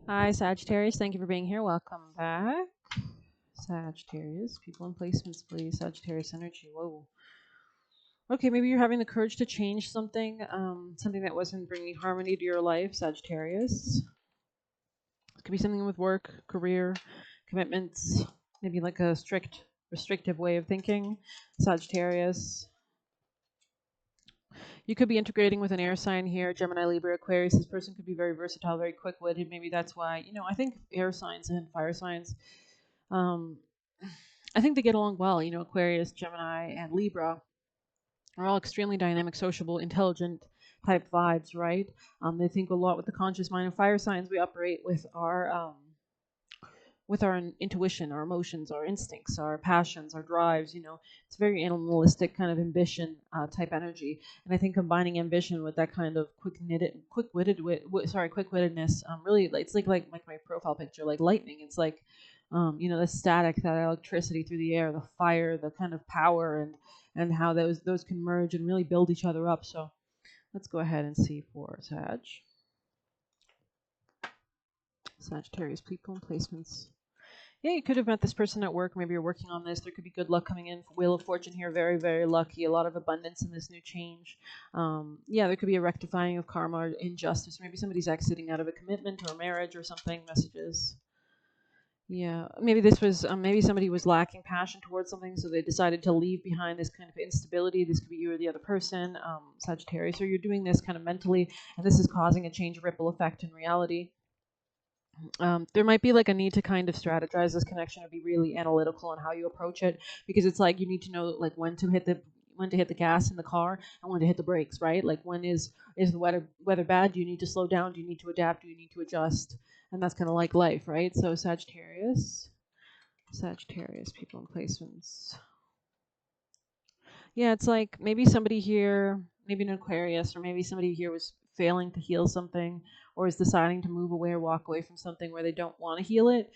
Hi, Sagittarius. Thank you for being here. Welcome back. Sagittarius, people in placements, please. Sagittarius energy. Whoa. Okay, maybe you're having the courage to change something, something that wasn't bringing harmony to your life, Sagittarius. It could be something with work, career, commitments, maybe like a strict, restrictive way of thinking, Sagittarius. You could be integrating with an air sign here, Gemini, Libra, Aquarius. This person could be very versatile, very quick-witted. Maybe that's why, I think air signs and fire signs, um, I think they get along well. Aquarius, Gemini, and Libra are all extremely dynamic, sociable, intelligent type vibes, right? They think a lot with the conscious mind. And fire signs, we operate with our intuition, our emotions, our instincts, our passions, our drives. It's very animalistic kind of ambition type energy. And I think combining ambition with that kind of quick-wittedness, really, it's like my profile picture, like lightning. It's like, the static, that electricity through the air, the fire, the kind of power, and how those can merge and really build each other up. So let's go ahead and see for Sagittarius people and placements. Yeah, you could have met this person at work. Maybe you're working on this. There could be good luck coming in. Wheel of Fortune here, very, very lucky. A lot of abundance in this new change. Yeah, there could be a rectifying of karma or injustice. Maybe somebody's exiting out of a commitment or a marriage or something. Messages. Yeah, maybe this was maybe somebody was lacking passion towards something, so they decided to leave behind this kind of instability. This could be you or the other person, Sagittarius. So you're doing this kind of mentally, and this is causing a change, ripple effect in reality. There might be like a need to kind of strategize this connection or be really analytical on how you approach it, because it's like you need to know like when to hit the gas in the car and when to hit the brakes, right? Like when is the weather bad? Do you need to slow down? Do you need to adapt? Do you need to adjust? And that's kind of like life, right? So Sagittarius people in placements. Yeah, it's like maybe somebody here, maybe an Aquarius, or maybe somebody here was failing to heal something, or is deciding to move away or walk away from something where they don't want to heal it,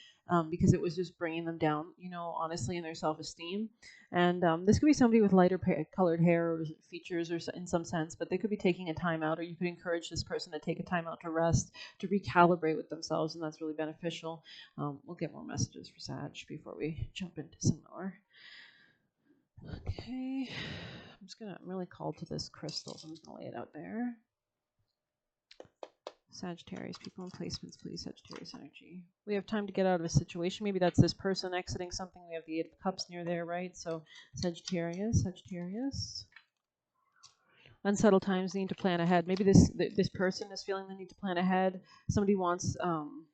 because it was just bringing them down, honestly, in their self esteem. And this could be somebody with lighter colored hair or features, or in some sense, but they could be taking a time out, or you could encourage this person to take a time out to rest, to recalibrate with themselves, and that's really beneficial. We'll get more messages for Sag before we jump into some more. Okay, I'm really called to this crystal, so I'm just gonna lay it out there. Sagittarius, people in placements, please. Sagittarius energy. We have time to get out of a situation. Maybe that's this person exiting something. We have the Eight of Cups near there, right? So Sagittarius. Unsettled times, need to plan ahead. Maybe this person is feeling the need to plan ahead. Somebody wants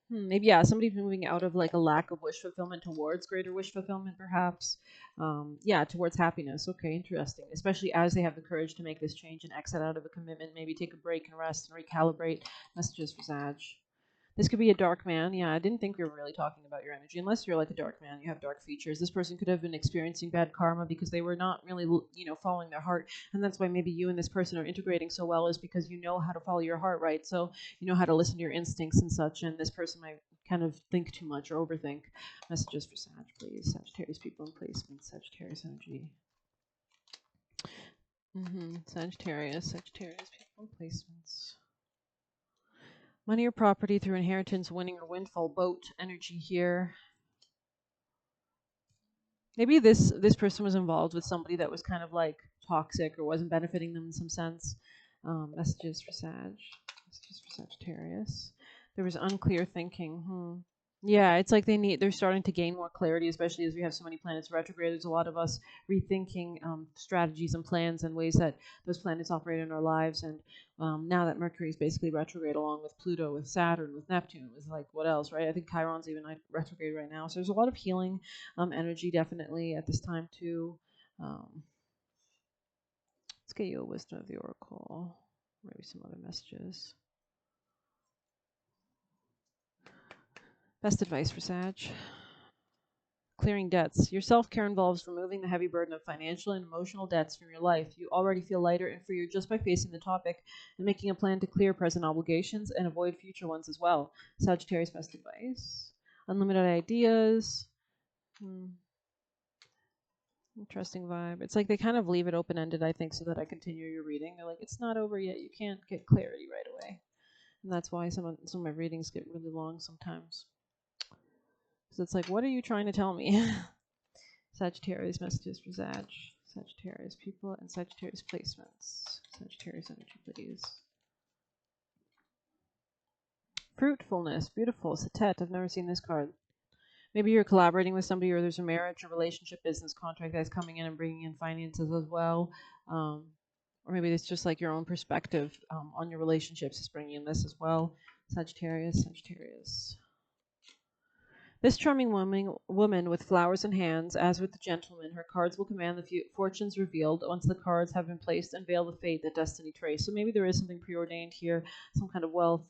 maybe, yeah, somebody's moving out of like a lack of wish fulfillment towards greater wish fulfillment, perhaps. Yeah, towards happiness. Okay, interesting. Especially as they have the courage to make this change and exit out of a commitment. Maybe take a break and rest and recalibrate. Messages for Sag. This could be a dark man. Yeah, I didn't think we were really talking about your energy. Unless you're like a dark man, you have dark features. This person could have been experiencing bad karma because they were not really, following their heart. And that's why maybe you and this person are integrating so well, is because you know how to follow your heart, right? So you know how to listen to your instincts and such. And this person might kind of think too much or overthink. Messages for Sag, please. Sagittarius people in placement. Sagittarius energy. Sagittarius people in placements. Money or property through inheritance, winning or windfall, boat energy here. Maybe this person was involved with somebody that was kind of like toxic or wasn't benefiting them in some sense. Messages for Sagittarius. There was unclear thinking. Yeah, it's like they're starting to gain more clarity, especially as we have so many planets retrograde. There's a lot of us rethinking strategies and plans and ways that those planets operate in our lives. And now that Mercury is basically retrograde, along with Pluto, with Saturn, with Neptune, with like what else, right? I think Chiron's even retrograde right now. So there's a lot of healing energy definitely at this time too. Let's get you a wisdom of the oracle. Maybe some other messages. Best advice for Sag. Clearing debts. Your self-care involves removing the heavy burden of financial and emotional debts from your life. You already feel lighter and freer just by facing the topic and making a plan to clear present obligations and avoid future ones as well. Sagittarius, best advice. Unlimited ideas. Interesting vibe. It's like they kind of leave it open-ended, I think, so that I continue your reading. They're like, it's not over yet. You can't get clarity right away. And that's why some of my readings get really long sometimes. Because it's like, what are you trying to tell me? Sagittarius messages for Sag. Sagittarius people and Sagittarius placements. Sagittarius energy, please. Fruitfulness. Beautiful. Satet. I've never seen this card. Maybe you're collaborating with somebody, or there's a marriage, a relationship, business contract that's coming in and bringing in finances as well. Or maybe it's just like your own perspective on your relationships is bringing in this as well. Sagittarius, Sagittarius. This charming woman with flowers in hands, as with the gentleman, her cards will command the fortunes revealed once the cards have been placed and veil the fate that destiny traced. So maybe there is something preordained here, some kind of wealth.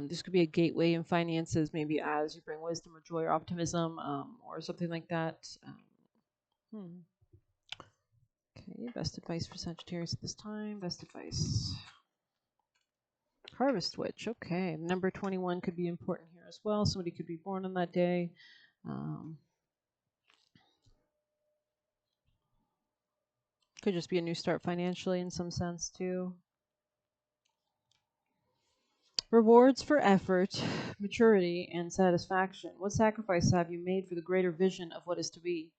This could be a gateway in finances, maybe as you bring wisdom or joy or optimism, or something like that. Okay, best advice for Sagittarius at this time. Best advice. Harvest Witch. Okay, number 21 could be important here as well. Somebody could be born on that day. Could just be a new start financially in some sense too. Rewards for effort, maturity, and satisfaction. What sacrifices have you made for the greater vision of what is to be?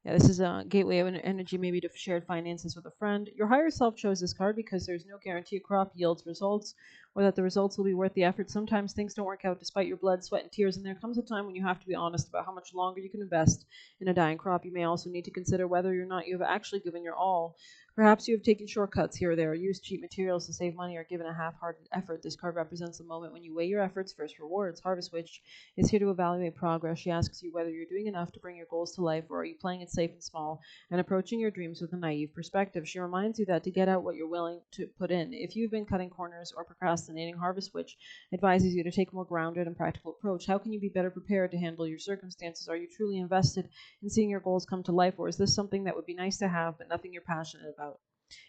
Yeah, this is a gateway of energy, maybe to shared finances with a friend. Your higher self chose this card because there's no guarantee a crop yields results, or that the results will be worth the effort. Sometimes things don't work out despite your blood, sweat, and tears, and there comes a time when you have to be honest about how much longer you can invest in a dying crop. You may also need to consider whether or not you have actually given your all. Perhaps you have taken shortcuts here or there, used cheap materials to save money, or given a half-hearted effort. This card represents the moment when you weigh your efforts versus rewards. Harvest Witch is here to evaluate progress. She asks you whether you're doing enough to bring your goals to life, or are you playing it safe and small and approaching your dreams with a naive perspective. She reminds you that to get out what you're willing to put in. If you've been cutting corners or procrastinating, Harvest Witch advises you to take a more grounded and practical approach. How can you be better prepared to handle your circumstances? Are you truly invested in seeing your goals come to life, or is this something that would be nice to have but nothing you're passionate about?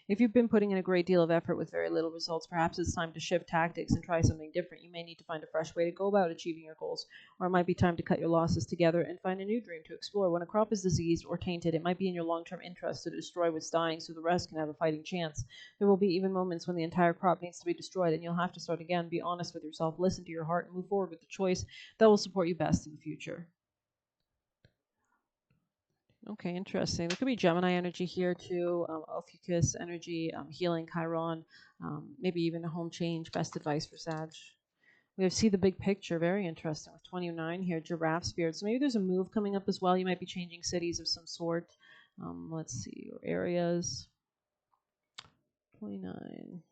If you've been putting in a great deal of effort with very little results, perhaps it's time to shift tactics and try something different. You may need to find a fresh way to go about achieving your goals, or it might be time to cut your losses together and find a new dream to explore. When a crop is diseased or tainted, it might be in your long-term interest to destroy what's dying so the rest can have a fighting chance. There will be even moments when the entire crop needs to be destroyed and you'll have to start again. Be honest with yourself, listen to your heart, and move forward with the choice that will support you best in the future. Okay, interesting. There could be Gemini energy here too, Ophiuchus energy, healing, Chiron, maybe even a home change. Best advice for Sag. We have see the big picture. Very interesting. With 29 here, giraffe spirit. So maybe there's a move coming up as well. You might be changing cities of some sort. Let's see, or areas. 29.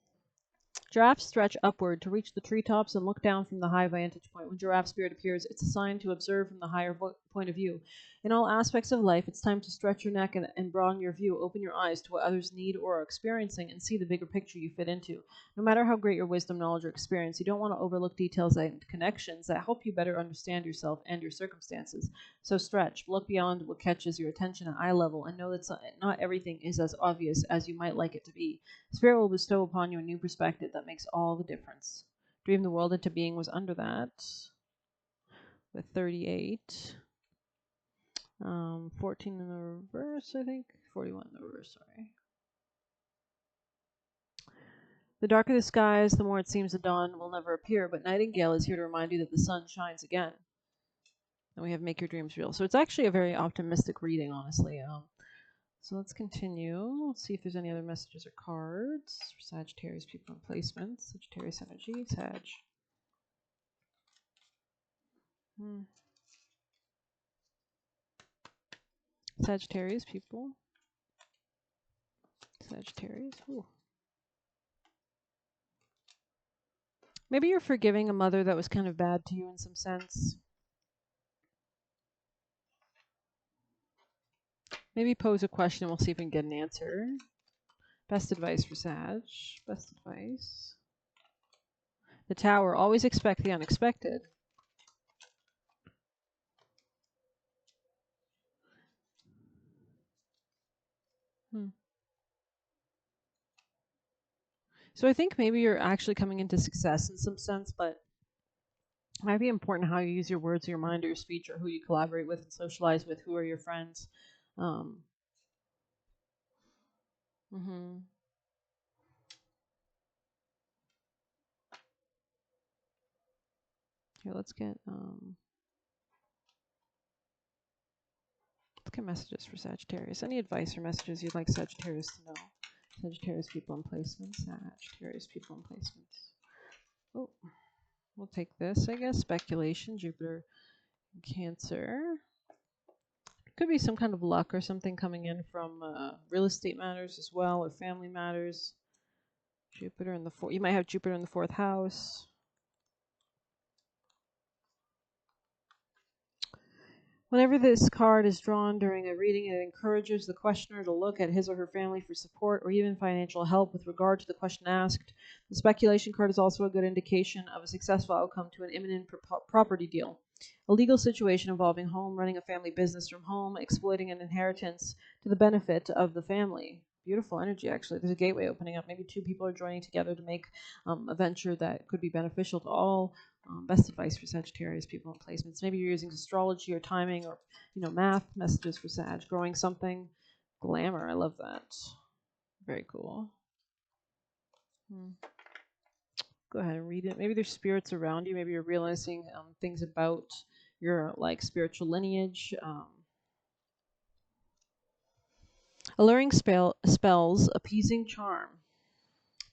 Giraffes stretch upward to reach the treetops and look down from the high vantage point. When giraffe spirit appears, it's a sign to observe from the higher point of view. In all aspects of life, it's time to stretch your neck and broaden your view. Open your eyes to what others need or are experiencing and see the bigger picture you fit into. No matter how great your wisdom, knowledge, or experience, you don't want to overlook details and connections that help you better understand yourself and your circumstances. So stretch, look beyond what catches your attention at eye level, and know that not everything is as obvious as you might like it to be. Spirit will bestow upon you a new perspective that makes all the difference. Dream the world into being was under that with 38. 14 in the reverse, I think. 41 in the reverse, sorry. The darker the skies, the more it seems the dawn will never appear, but Nightingale is here to remind you that the sun shines again. And we have Make Your Dreams Real. So it's actually a very optimistic reading, honestly. So let's continue. Let's see if there's any other messages or cards for Sagittarius people and placements. Sagittarius energy, Sag. Sagittarius people. Sagittarius. Ooh. Maybe you're forgiving a mother that was kind of bad to you in some sense. Maybe pose a question and we'll see if we can get an answer. Best advice for Sag. Best advice. The Tower. Always expect the unexpected. So I think maybe you're actually coming into success in some sense, but it might be important how you use your words, your mind, or your speech, or who you collaborate with and socialize with, who are your friends. Here, let's get messages for Sagittarius. Any advice or messages you'd like Sagittarius to know? Sagittarius people in placements. Sagittarius people in placements. Oh, we'll take this, I guess. Speculation, Jupiter, Cancer. Could be some kind of luck or something coming in from real estate matters as well, or family matters. Jupiter in the fourth. You might have Jupiter in the fourth house. Whenever this card is drawn during a reading, it encourages the questioner to look at his or her family for support or even financial help with regard to the question asked. The speculation card is also a good indication of a successful outcome to an imminent property deal. A legal situation involving home, running a family business from home, exploiting an inheritance to the benefit of the family. Beautiful energy, actually. There's a gateway opening up. Maybe two people are joining together to make a venture that could be beneficial to all. Best advice for Sagittarius people in placements. Maybe you're using astrology or timing or math. Messages for Sag. Growing something. Glamour. I love that. Very cool. Go ahead and read it. Maybe there's spirits around you. Maybe you're realizing things about your spiritual lineage. Alluring spells, appeasing charm.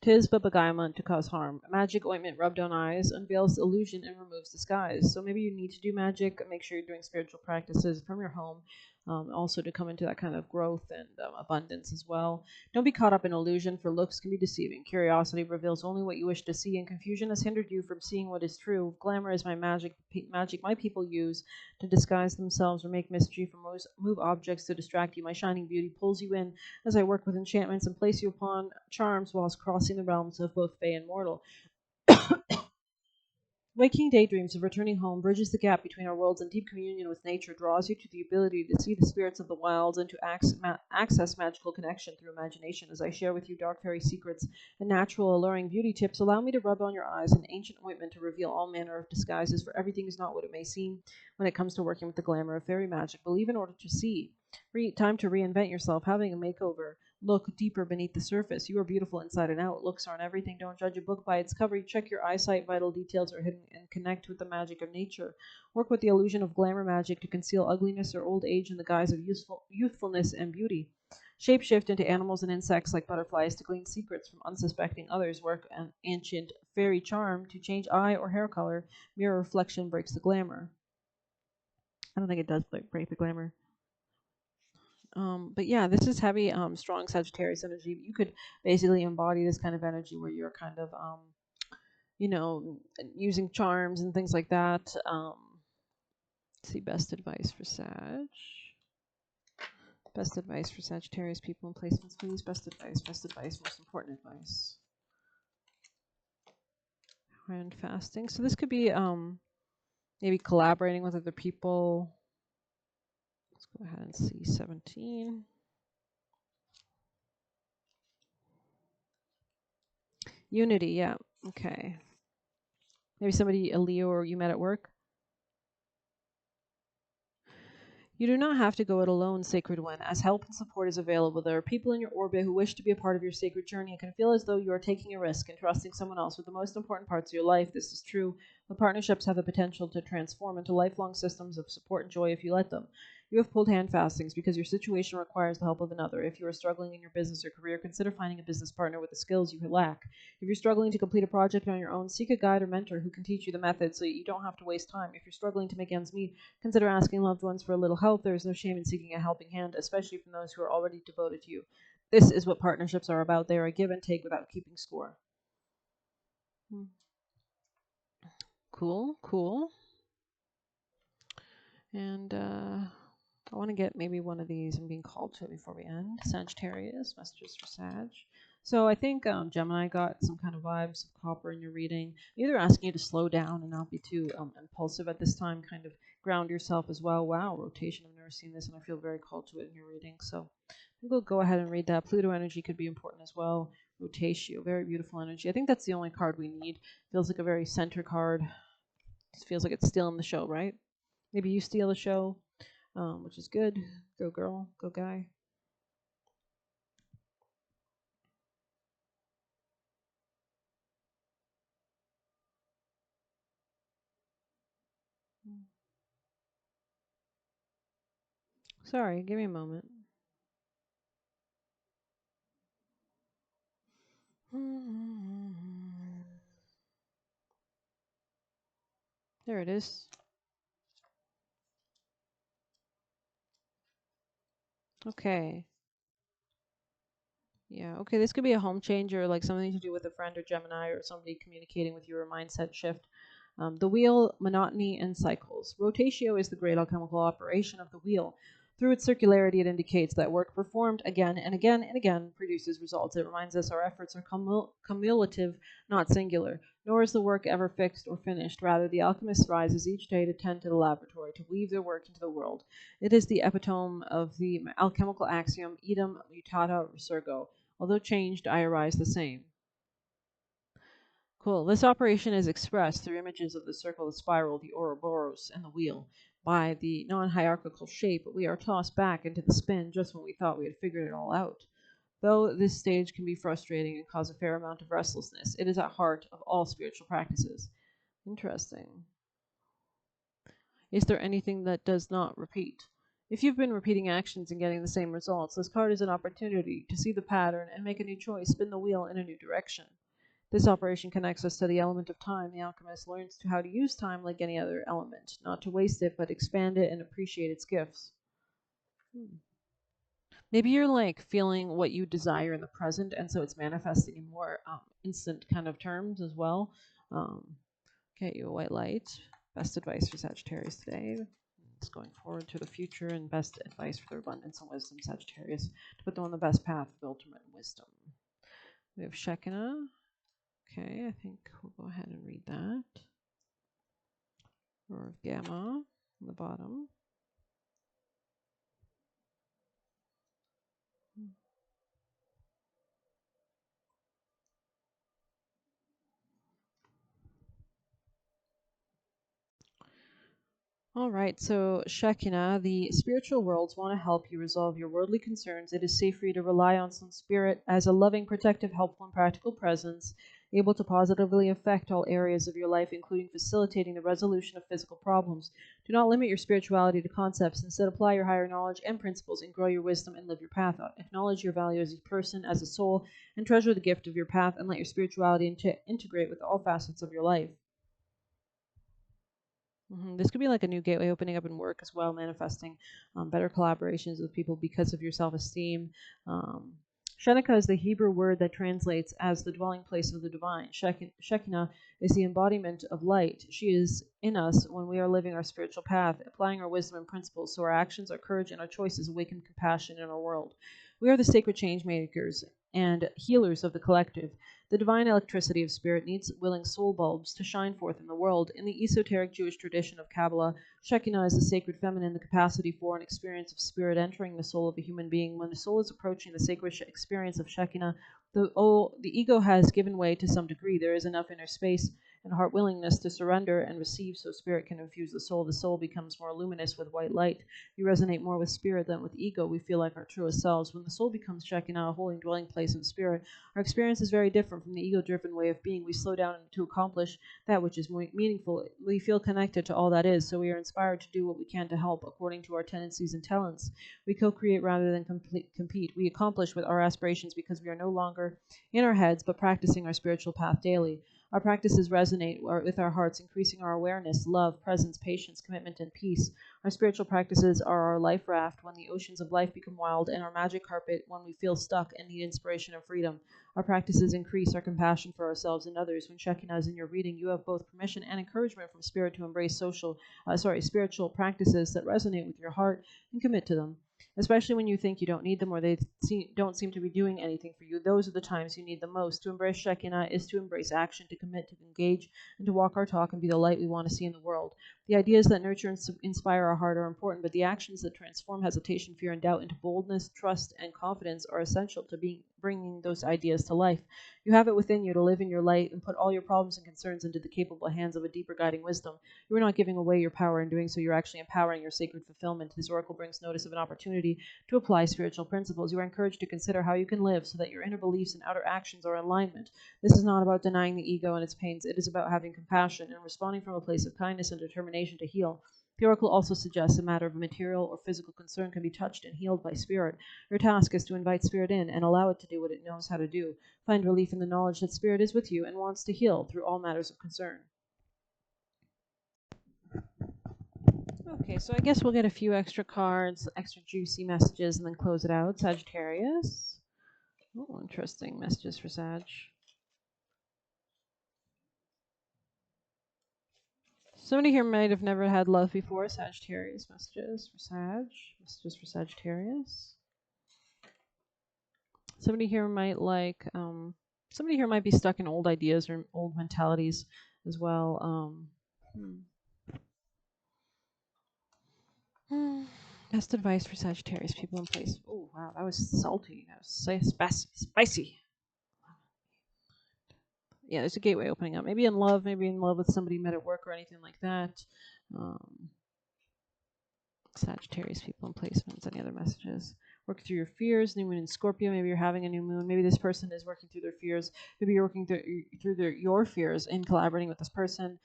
'Tis but beguilement to cause harm. Magic ointment rubbed on eyes unveils illusion and removes disguise. So maybe you need to do magic. Make sure you're doing spiritual practices from your home, also to come into that kind of growth and abundance as well. Don't be caught up in illusion, for looks can be deceiving. Curiosity reveals only what you wish to see, and confusion has hindered you from seeing what is true. Glamour is my magic my people use to disguise themselves or make mischief or move objects to distract you. My shining beauty pulls you in as I work with enchantments and place you upon charms whilst crossing the realms of both fey and mortal. Waking daydreams of returning home bridges the gap between our worlds, and deep communion with nature draws you to the ability to see the spirits of the wilds and to access magical connection through imagination. As I share with you dark fairy secrets and natural alluring beauty tips, allow me to rub on your eyes an ancient ointment to reveal all manner of disguises, for everything is not what it may seem when it comes to working with the glamour of fairy magic. Believe in order to see. Time to reinvent yourself, having a makeover. Look deeper beneath the surface. You are beautiful inside and out. Looks aren't everything. Don't judge a book by its cover. Check your eyesight. Vital details are hidden, and connect with the magic of nature. Work with the illusion of glamour magic to conceal ugliness or old age in the guise of youthfulness and beauty. Shapeshift into animals and insects like butterflies to glean secrets from unsuspecting others. Work an ancient fairy charm to change eye or hair color. Mirror reflection breaks the glamour. I don't think it does break the glamour. But yeah, this is heavy, strong Sagittarius energy. You could basically embody this kind of energy where you're kind of, using charms and things like that. Let's see, best advice for Sag. Best advice for Sagittarius people in placements, please. Best advice, most important advice. And fasting. So this could be maybe collaborating with other people. Let's go ahead and see 17. Unity, yeah. Okay. Maybe somebody, a Leo, or you met at work. You do not have to go it alone, Sacred One, as help and support is available. There are people in your orbit who wish to be a part of your sacred journey and can feel as though you are taking a risk and trusting someone else with the most important parts of your life. This is true, but partnerships have the potential to transform into lifelong systems of support and joy if you let them. You have pulled hand fastings because your situation requires the help of another. If you are struggling in your business or career, consider finding a business partner with the skills you lack. If you're struggling to complete a project on your own, seek a guide or mentor who can teach you the method so you don't have to waste time. If you're struggling to make ends meet, consider asking loved ones for a little help. There is no shame in seeking a helping hand, especially from those who are already devoted to you. This is what partnerships are about. They are a give and take without keeping score. Cool. And I want to get maybe one of these. I'm being called to it before we end. Sagittarius, messages for Sag. So I think Gemini got some kind of vibes of copper in your reading. Maybe they're asking you to slow down and not be too impulsive at this time. Kind of ground yourself as well. Wow, rotation. I've never seen this, and I feel very called to it in your reading. So we'll go ahead and read that. Pluto energy could be important as well. Rotatio, very beautiful energy. I think that's the only card we need. Feels like a very center card. Just feels like it's still in the show, right? Maybe you steal the show, which is good. Go girl, go guy. Sorry, give me a moment. There it is. Okay. Yeah, okay, this could be a home change or like something to do with a friend or Gemini or somebody communicating with you or mindset shift. The wheel, monotony, and cycles. Rotatio is the great alchemical operation of the wheel. Through its circularity, it indicates that work performed again and again and again produces results. It reminds us our efforts are cumulative, not singular. Nor is the work ever fixed or finished. Rather, the alchemist rises each day to tend to the laboratory, to weave their work into the world. It is the epitome of the alchemical axiom, idem mutata resurgo. Although changed, I arise the same. Cool. This operation is expressed through images of the circle, the spiral, the Ouroboros, and the wheel. By the non-hierarchical shape, we are tossed back into the spin just when we thought we had figured it all out. Though this stage can be frustrating and cause a fair amount of restlessness, it is at heart of all spiritual practices. Interesting. Is there anything that does not repeat? If you've been repeating actions and getting the same results, this card is an opportunity to see the pattern and make a new choice, spin the wheel in a new direction. This operation connects us to the element of time. The alchemist learns how to use time like any other element, not to waste it, but expand it and appreciate its gifts. Maybe you're like feeling what you desire in the present, and so it's manifesting in more instant kind of terms as well. Get you a white light. Best advice for Sagittarius today. It's going forward to the future, and best advice for their abundance and wisdom, Sagittarius, to put them on the best path of ultimate wisdom. We have Shekinah. Okay, I think we'll go ahead and read that. Roar of Gamma on the bottom. All right, so Shekinah, the spiritual worlds want to help you resolve your worldly concerns. It is safe for you to rely on some spirit as a loving, protective, helpful, and practical presence, able to positively affect all areas of your life, including facilitating the resolution of physical problems. Do not limit your spirituality to concepts. Instead, apply your higher knowledge and principles and grow your wisdom and live your path. Acknowledge your value as a person, as a soul, and treasure the gift of your path, and let your spirituality integrate with all facets of your life. This could be like a new gateway opening up in work as well, manifesting better collaborations with people because of your self-esteem. Shekinah is the Hebrew word that translates as the dwelling place of the divine. Shekinah is the embodiment of light. She is in us when we are living our spiritual path, applying our wisdom and principles so our actions, our courage, and our choices awaken compassion in our world. We are the sacred change makers and healers of the collective. The divine electricity of spirit needs willing soul bulbs to shine forth in the world. In the esoteric Jewish tradition of Kabbalah, Shekinah is the sacred feminine, the capacity for an experience of spirit entering the soul of a human being. When the soul is approaching the sacred experience of Shekinah, the ego has given way to some degree. There is enough inner space and heart willingness to surrender and receive so spirit can infuse the soul. The soul becomes more luminous with white light. We resonate more with spirit than with ego. We feel like our truest selves. When the soul becomes Shekinah, a holy dwelling place of spirit, our experience is very different from the ego-driven way of being. We slow down to accomplish that which is meaningful. We feel connected to all that is, so we are inspired to do what we can to help according to our tendencies and talents. We co-create rather than compete. We accomplish with our aspirations because we are no longer in our heads, but practicing our spiritual path daily. Our practices resonate with our hearts, increasing our awareness, love, presence, patience, commitment, and peace. Our spiritual practices are our life raft when the oceans of life become wild, and our magic carpet when we feel stuck and need inspiration and freedom. Our practices increase our compassion for ourselves and others. When Shekinah is in your reading, you have both permission and encouragement from Spirit to embrace spiritual practices that resonate with your heart and commit to them. Especially when you think you don't need them or they don't seem to be doing anything for you. Those are the times you need them most. To embrace Shekinah is to embrace action, to commit, to engage, and to walk our talk and be the light we want to see in the world. The ideas that nurture and inspire our heart are important, but the actions that transform hesitation, fear, and doubt into boldness, trust, and confidence are essential to bringing those ideas to life. You have it within you to live in your light and put all your problems and concerns into the capable hands of a deeper guiding wisdom. You are not giving away your power in doing so. You're actually empowering your sacred fulfillment. This oracle brings notice of an opportunity to apply spiritual principles. You are encouraged to consider how you can live so that your inner beliefs and outer actions are in alignment. This is not about denying the ego and its pains. It is about having compassion and responding from a place of kindness and determination to heal. The oracle also suggests a matter of material or physical concern can be touched and healed by spirit. Your task is to invite spirit in and allow it to do what it knows how to do. Find relief in the knowledge that spirit is with you and wants to heal through all matters of concern. Okay, so I guess we'll get a few extra cards, extra juicy messages, and then close it out. Sagittarius. Oh, interesting messages for Sag. Somebody here might have never had love before. Sagittarius messages for Sag. Messages for Sagittarius. Somebody here might somebody here might be stuck in old ideas or old mentalities as well. Best advice for Sagittarius people in place. Oh, wow, that was salty. That was spicy. Yeah, there's a gateway opening up. Maybe in love with somebody you met at work or anything like that. Sagittarius people in placements. Any other messages? Work through your fears. New moon in Scorpio. Maybe you're having a new moon. Maybe this person is working through their fears. Maybe you're working through your fears in collaborating with this person.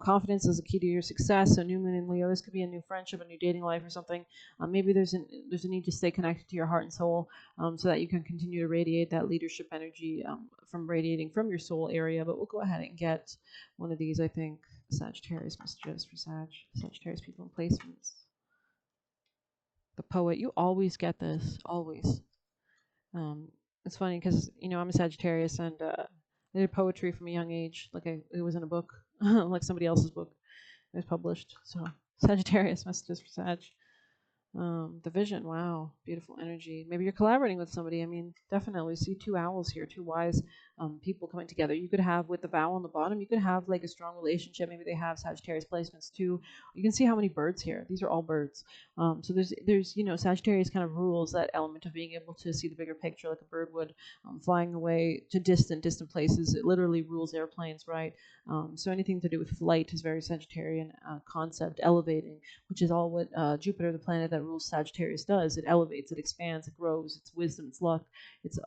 Confidence is a key to your success. So new moon in Leo. This could be a new friendship, a new dating life, or something. Maybe there's a need to stay connected to your heart and soul, so that you can continue to radiate that leadership energy from radiating from your soul area. But we'll go ahead and get one of these. I think Sagittarius messages for Sagittarius people in placements. The poet, you always get this, always. It's funny because I'm a Sagittarius and I did poetry from a young age, like it was in a book, like somebody else's book. It was published. So Sagittarius messages for Sag. The vision, wow, beautiful energy. Maybe you're collaborating with somebody. I mean, definitely see two owls here, two wise people coming together. You could have, with the vowel on the bottom, you could have like a strong relationship. Maybe they have Sagittarius placements too. You can see how many birds here. These are all birds. So there's Sagittarius kind of rules that element of being able to see the bigger picture, like a bird would, flying away to distant places. It literally rules airplanes, right? So anything to do with flight is very Sagittarian concept, elevating, which is all what Jupiter, the planet that rules Sagittarius, does. It elevates, it expands, it grows. It's wisdom, it's luck. It's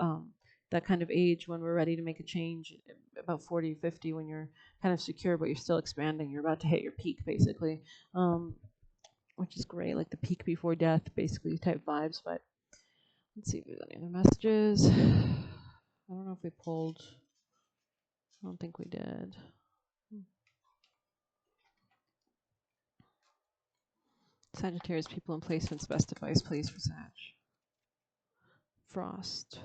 that kind of age when we're ready to make a change, about 40, 50, when you're kind of secure, but you're still expanding. You're about to hit your peak, basically, which is great, like the peak before death, basically, type vibes. But let's see if there's any other messages. I don't know if we pulled. I don't think we did. Sagittarius people in placements, best advice, please, for Sag. Frost.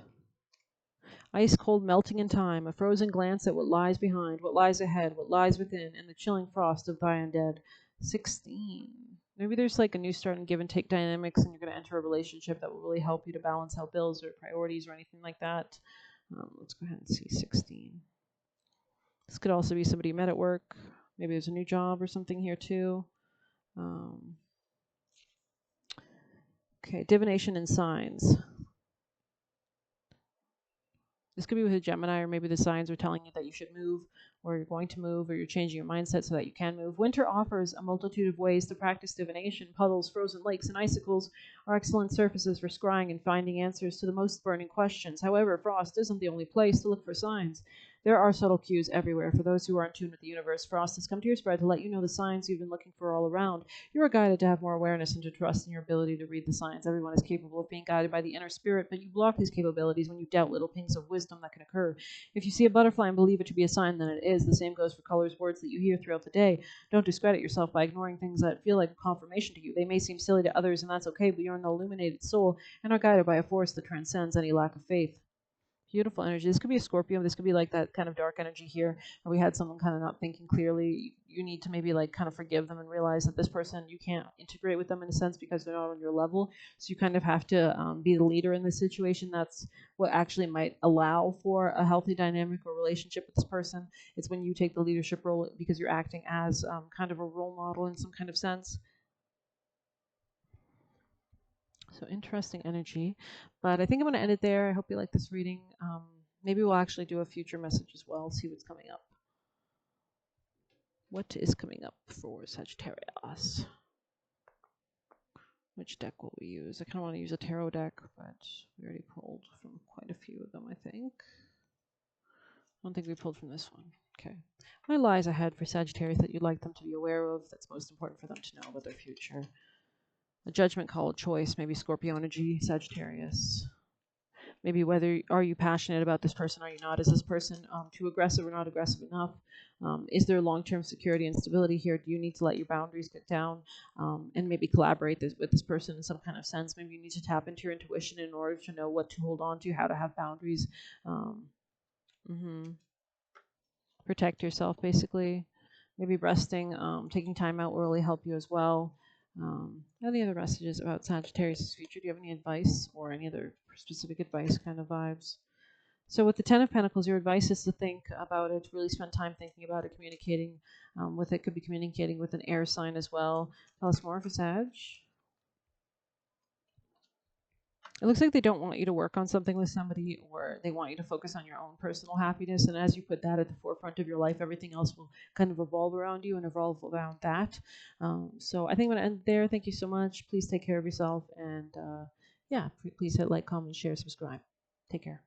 Ice cold melting in time, a frozen glance at what lies behind, what lies ahead, what lies within, and the chilling frost of thy undead. 16. Maybe there's like a new start and give and take dynamics, and you're going to enter a relationship that will really help you to balance out bills or priorities or anything like that. Let's go ahead and see 16. This could also be somebody you met at work. Maybe there's a new job or something here too. Okay, divination and signs. This could be with a Gemini, or maybe the signs are telling you that you should move, or you're going to move, or you're changing your mindset so that you can move. Winter offers a multitude of ways to practice divination. Puddles, frozen lakes, and icicles are excellent surfaces for scrying and finding answers to the most burning questions. However, frost isn't the only place to look for signs. There are subtle cues everywhere. For those who are in tune with the universe, frost has come to your spread to let you know the signs you've been looking for all around. You are guided to have more awareness and to trust in your ability to read the signs. Everyone is capable of being guided by the inner spirit, but you block these capabilities when you doubt little pings of wisdom that can occur. If you see a butterfly and believe it to be a sign, then it is. The same goes for colors, words that you hear throughout the day. Don't discredit yourself by ignoring things that feel like confirmation to you. They may seem silly to others, and that's okay, but you're an illuminated soul and are guided by a force that transcends any lack of faith. Beautiful energy. This could be a Scorpio. This could be like that kind of dark energy here. And we had someone kind of not thinking clearly. You need to maybe like kind of forgive them and realize that this person, you can't integrate with them in a sense because they're not on your level. So you kind of have to be the leader in this situation. That's what actually might allow for a healthy dynamic or relationship with this person. It's when you take the leadership role because you're acting as kind of a role model in some kind of sense. So interesting energy, but I think I'm going to end it there. I hope you like this reading. Maybe we'll actually do a future message as well, see what's coming up. What is coming up for Sagittarius? Which deck will we use? I kind of want to use a tarot deck, but we already pulled from quite a few of them, I think. I don't think we pulled from this one. Okay. My lies ahead for Sagittarius that you'd like them to be aware of, that's most important for them to know about their future. A judgment call, a choice, maybe Scorpio energy, Sagittarius. Maybe whether are you passionate about this person, are you not? Is this person too aggressive or not aggressive enough? Is there long-term security and stability here? Do you need to let your boundaries get down and maybe collaborate with this person in some kind of sense? Maybe you need to tap into your intuition in order to know what to hold on to, how to have boundaries. Mm-hmm. Protect yourself, basically. Maybe resting, taking time out will really help you as well. Any other messages about Sagittarius' future? Do you have any advice or any other specific advice kind of vibes? So with the Ten of Pentacles, your advice is to think about it, really spend time thinking about it, communicating with it. Could be communicating with an air sign as well. Tell us more for Sag. It looks like they don't want you to work on something with somebody, or they want you to focus on your own personal happiness. And as you put that at the forefront of your life, everything else will kind of revolve around you and evolve around that. So I think I'm going to end there. Thank you so much. Please take care of yourself. And yeah, please hit like, comment, share, subscribe. Take care.